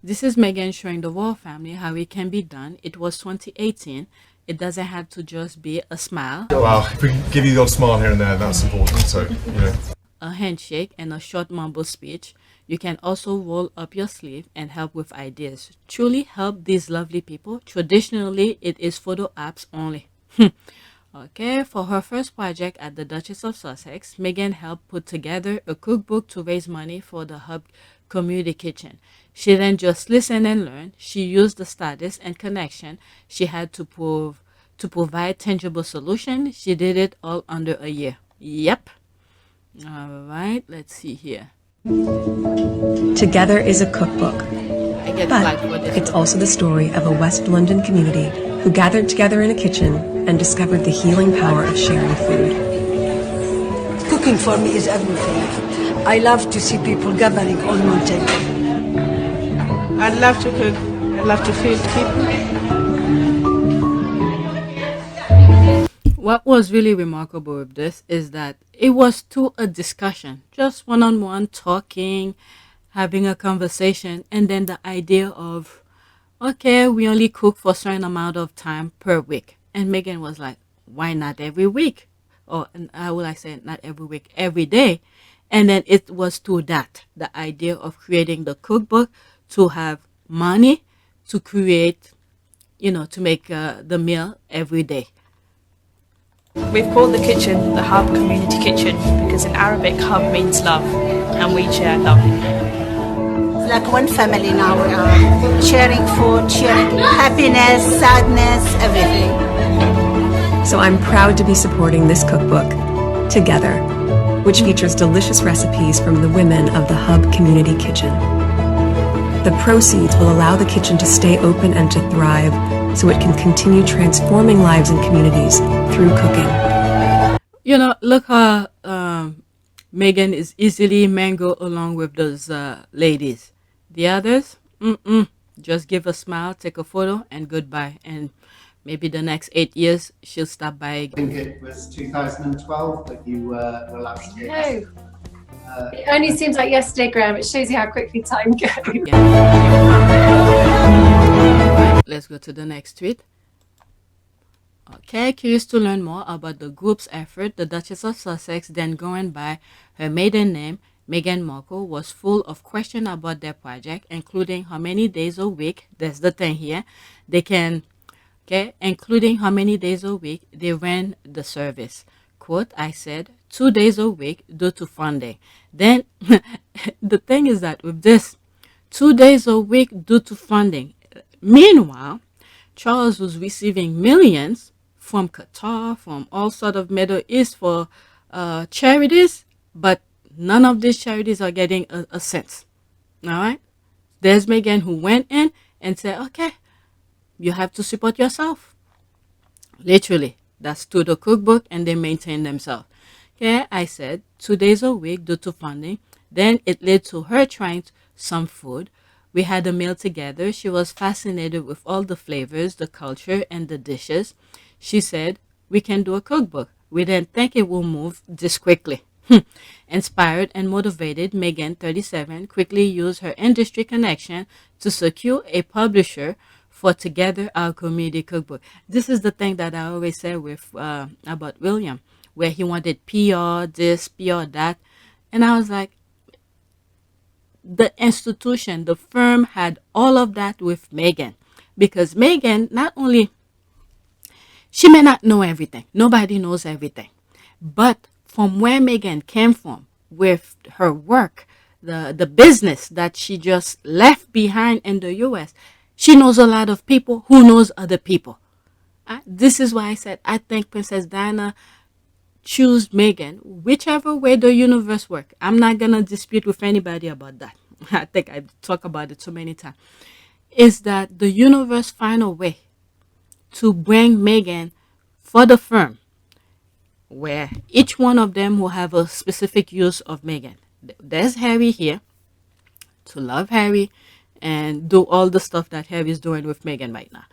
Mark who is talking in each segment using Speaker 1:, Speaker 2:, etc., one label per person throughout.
Speaker 1: This is Meghan showing the Wall family how it can be done. It was 2018. It doesn't have to just be a smile,
Speaker 2: Well, if we can give you the odd smile here and there, that's important. So, you know.
Speaker 1: a handshake, and a short mumble speech. You can also roll up your sleeve and help with ideas. Truly help these lovely people. Traditionally, it is photo apps only. Okay, for her first project at the Duchess of Sussex, Meghan helped put together a cookbook to raise money for the Hub Community Kitchen. She didn't just listen and learn. She used the status and connection she had to provide tangible solution. She did it all under a year. Yep. All right, let's see here.
Speaker 3: Together is a cookbook,
Speaker 1: I get
Speaker 3: but
Speaker 1: flagged for this.
Speaker 3: it's also the story of a West London community who gathered together in a kitchen and discovered the healing power of sharing food.
Speaker 4: Cooking for me is everything. I love to see people gathering on one table.
Speaker 5: I'd love to cook. I'd love to feed people.
Speaker 1: What was really remarkable with this is that it was to a discussion, just one-on-one talking, having a conversation, and then the idea of, okay, we only cook for a certain amount of time per week. And Meghan was like, why not every week? Or how will I say it? Not every week, every day. And then it was to that, the idea of creating the cookbook, to have money to create, to make the meal every day.
Speaker 6: We've called the kitchen the Hub Community Kitchen because in Arabic, Hub means love, and we share love.
Speaker 7: It's like one family now. We are sharing food, sharing happiness, sadness, everything.
Speaker 3: So I'm proud to be supporting this cookbook, Together, which features delicious recipes from the women of the Hub Community Kitchen. The proceeds will allow the kitchen to stay open and to thrive so it can continue transforming lives and communities through cooking.
Speaker 1: Look how Meghan is easily mango along with those ladies. The others, just give a smile, take a photo, and goodbye. And maybe the next 8 years, she'll stop by again.
Speaker 8: I think it was 2012 that you were last here.
Speaker 9: No. It only seems like yesterday, Graham. It shows you how quickly time goes.
Speaker 1: Let's go to the next tweet. Okay, curious to learn more about the group's effort, the Duchess of Sussex, then going by her maiden name, Meghan Markle, was full of questions about their project, including how many days a week, that's the thing here, including how many days a week they ran the service. Quote, I said, 2 days a week due to funding. Then, the thing is that with this, 2 days a week due to funding. Meanwhile, Charles was receiving millions from Qatar, from all sort of Middle East for charities, but none of these charities are getting a cent. All right? There's Meghan who went in and said, okay, you have to support yourself. Literally, that's to the cookbook, and they maintain themselves. Okay, I said 2 days a week due to funding. Then it led to her trying some food. We had a meal together. She was fascinated with all the flavors, the culture, and the dishes. She said, we can do a cookbook. We didn't think it will move this quickly. Inspired and motivated, Meghan, 37, quickly used her industry connection to secure a publisher for Together, Our Community Cookbook. This is the thing that I always say with about William, where he wanted PR this, PR that. And I was like, the institution, the firm had all of that with Meghan. Because Meghan, not only, she may not know everything. Nobody knows everything. But from where Meghan came from, with her work, the business that she just left behind in the US, she knows a lot of people who knows other people. This is why I said I think Princess Diana choose Meghan, whichever way the universe work. I'm not going to dispute with anybody about that. I think I talk about it so many times. Is that the universe find a way to bring Meghan for the firm, where each one of them will have a specific use of Meghan. There's Harry here, to love Harry, and do all the stuff that Harry's doing with Meghan right now.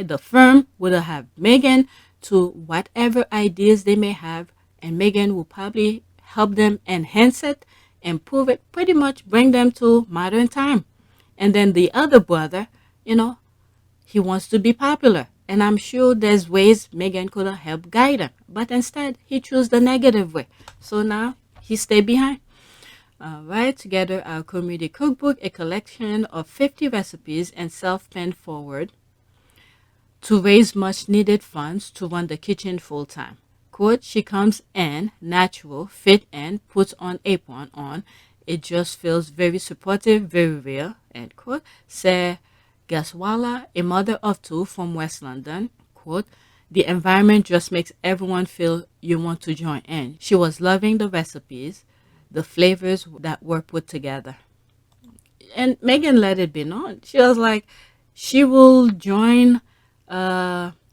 Speaker 1: The firm would have Meghan to whatever ideas they may have, and Meghan will probably help them enhance it, improve it, pretty much bring them to modern time. And then the other brother, he wants to be popular. And I'm sure there's ways Meghan could have helped guide him. But instead, he chose the negative way. So now he stayed behind. All right, together our community cookbook, a collection of 50 recipes and self-penned forward to raise much needed funds to run the kitchen full time. Quote, she comes in, natural, fit in, puts on apron on. It just feels very supportive, very real, end quote. Said Gaswala, a mother of two from West London, quote, the environment just makes everyone feel you want to join in. She was loving the recipes, the flavors that were put together. And Meghan let it be known. She was like, she will join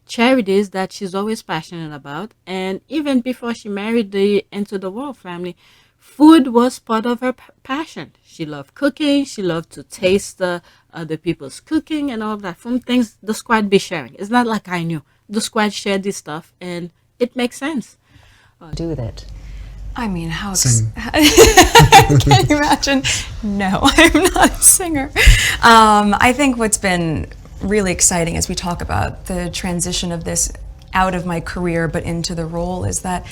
Speaker 1: charities that she's always passionate about. And even before she married the Into the World family, food was part of her passion. She loved cooking. She loved to taste other people's cooking and all that from things the squad be sharing. It's not like I knew. The squad shared this stuff, and it makes sense.
Speaker 3: Do with it.
Speaker 10: I mean, how
Speaker 2: Sing.
Speaker 10: can you imagine? No, I'm not a singer. I think what's been really exciting as we talk about the transition of this out of my career but into the role is that,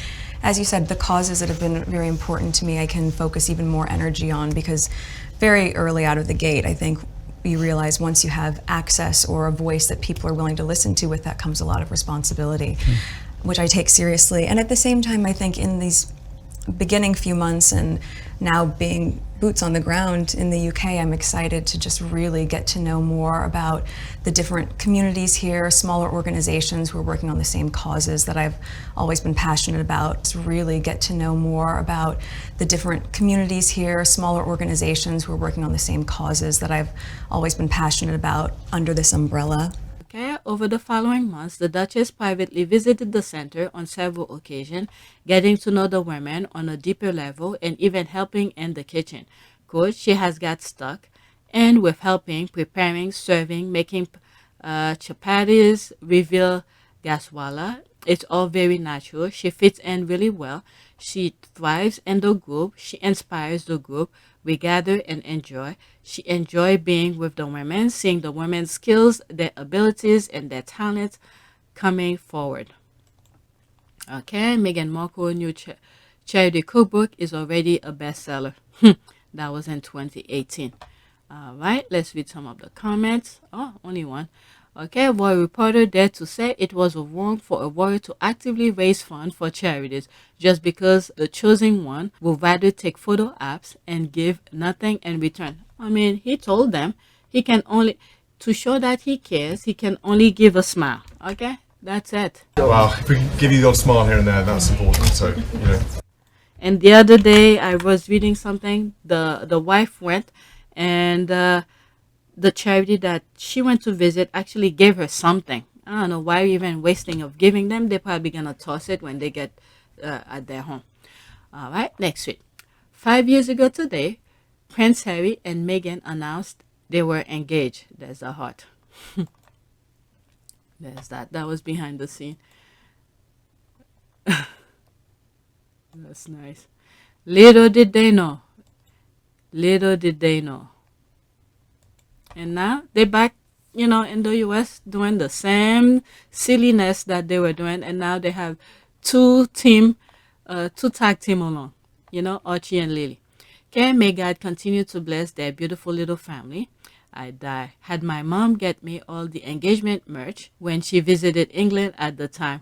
Speaker 10: as you said, the causes that have been very important to me I can focus even more energy on, because very early out of the gate I think you realize once you have access or a voice that people are willing to listen to, with that comes a lot of responsibility, which I take seriously. And at the same time, I think in these beginning few months and now being boots on the ground in the UK, I'm excited to just really get to know more about the different communities here, smaller organizations who are working on the same causes that I've always been passionate about. To really get to know more about the different communities here, smaller organizations who are working on the same causes that I've always been passionate about under this umbrella.
Speaker 1: Okay, over the following months, the Duchess privately visited the center on several occasions, getting to know the women on a deeper level and even helping in the kitchen. Quote, she has got stuck and with helping, preparing, serving, making chapatis, reveal Gaswala. It's all very natural. She fits in really well. She thrives in the group. She inspires the group. We gather and enjoy. She enjoys being with the women, seeing the women's skills, their abilities, and their talents coming forward. Okay, Meghan Markle's new charity cookbook is already a bestseller. That was in 2018. All right, let's read some of the comments. Oh, only one. Okay, royal reporter dared to say it was wrong for a royal to actively raise funds for charities just because the chosen one would rather take photo apps and give nothing in return. I mean, he told them he can only, to show that he cares, he can only give a smile. Okay, that's it.
Speaker 2: Well, if we can give you the odd smile here and there, that's important. So, you know.
Speaker 1: And the other day I was reading something, the wife went and the charity that she went to visit actually gave her something. I don't know why even wasting of giving them. They're probably going to toss it when they get at their home. All right, next week. 5 years ago today, Prince Harry and Meghan announced they were engaged. There's a heart. There's that. That was behind the scene. That's nice. Little did they know. Little did they know. And now they're back, in the US doing the same silliness that they were doing. And now they have two tag team along, Archie and Lily. Okay, may God continue to bless their beautiful little family. I die. Had my mom get me all the engagement merch when she visited England at the time.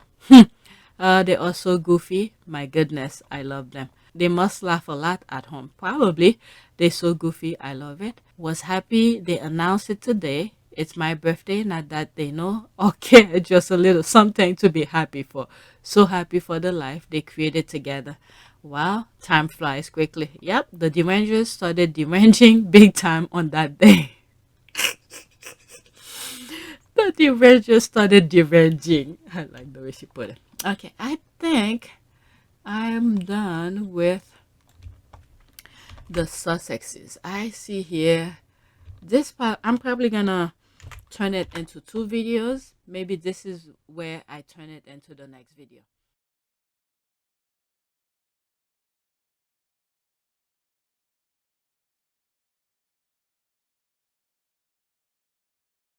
Speaker 1: They are so goofy. My goodness, I love them. They must laugh a lot at home. Probably. They're so goofy. I love it. Was happy they announced it today. It's my birthday. Not that they know. Okay, just a little something to be happy for. So happy for the life they created together. Wow, time flies quickly. Yep, the derangers started deranging big time on that day. The derangers started deranging. I like the way she put it. Okay, I think I'm done with the Sussexes. I see here this part, I'm probably gonna turn it into 2 videos. Maybe this is where I turn it into the next video.